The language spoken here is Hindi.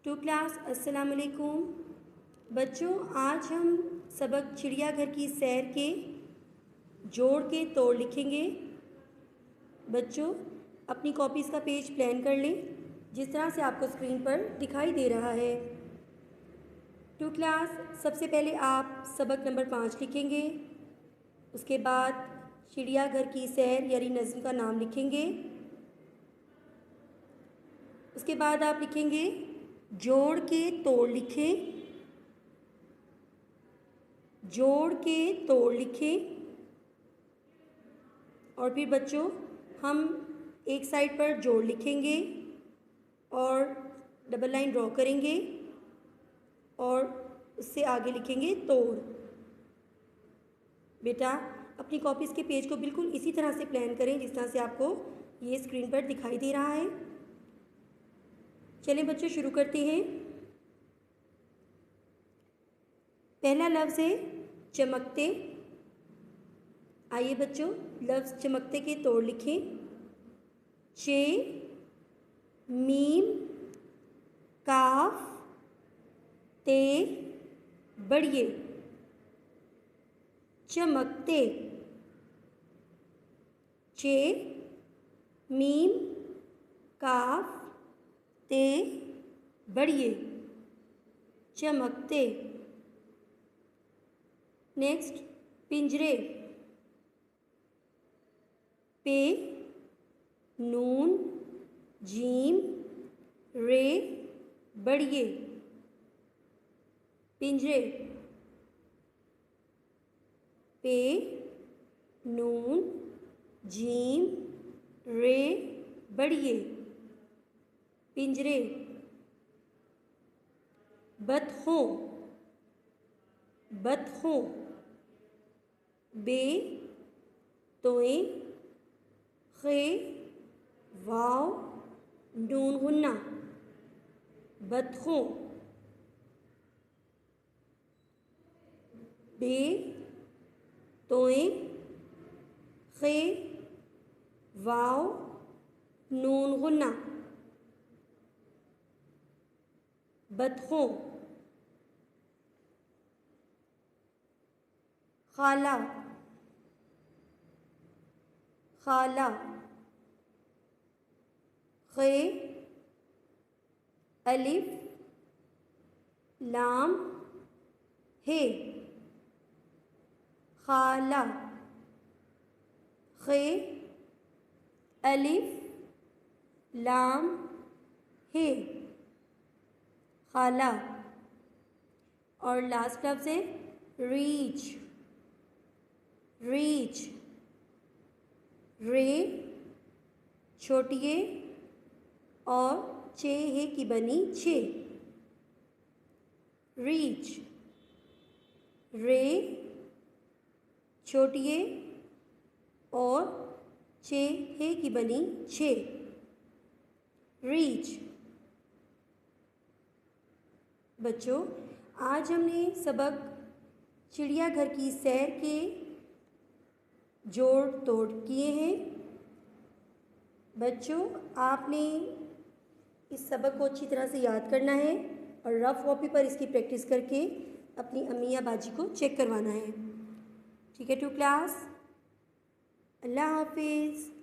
टू क्लास अस्सलाम वालेकुम। बच्चों, आज हम सबक चिड़ियाघर की सैर के जोड़ के तोड़ लिखेंगे। बच्चों, अपनी कॉपीज़ का पेज प्लान कर लें जिस तरह से आपको स्क्रीन पर दिखाई दे रहा है। टू क्लास, सबसे पहले आप सबक नंबर 5 लिखेंगे। उसके बाद चिड़ियाघर की सैर यानी नज़्म का नाम लिखेंगे। उसके बाद आप लिखेंगे जोड़ के तोड़ लिखें, जोड़ के तोड़ लिखें। और फिर बच्चों हम एक साइड पर जोड़ लिखेंगे और डबल लाइन ड्रॉ करेंगे और उससे आगे लिखेंगे तोड़। बेटा, अपनी कॉपीज़ के पेज को बिल्कुल इसी तरह से प्लान करें जिस तरह से आपको ये स्क्रीन पर दिखाई दे रहा है। चलिए बच्चों, शुरू करते हैं। पहला लफ्ज़ है चमकते। आइए बच्चों, लफ्ज़ चमकते के तोड़ लिखें। चे, मीम, काफ, ते, बढ़िए। चमकते। चे, मीम, काफ, ते, बढ़िए। चमकते। नेक्स्ट, पिंजरे। पे, नून, जीम, रे, बढ़िए। पिंजरे। पे, नून, जीम, रे, बढ़िए। पिंजरे। बतखों। बतखों। बे, तोए, खे, वाव, नून गुन्ना। बतखों। बे, तोए, खे, वाव, नून गुन्ना। बतखों। खाला। खाला। खे, अलिफ, लाम, हे। खाला। खे, अलिफ, लाम, हे। खाला। और लास्ट लफ्ज़ है रीच। रीच। रे, छोटिए और चे हे की बनी छे। रीच। रे, छोटिए और चे हे की बनी छे। रीच। बच्चों, आज हमने सबक चिड़ियाघर की सैर के जोड़ तोड़ किए हैं। बच्चों, आपने इस सबक को अच्छी तरह से याद करना है और रफ कॉपी पर इसकी प्रैक्टिस करके अपनी अम्मी या बाजी को चेक करवाना है। ठीक है टू क्लास? अल्लाह हाफिज़।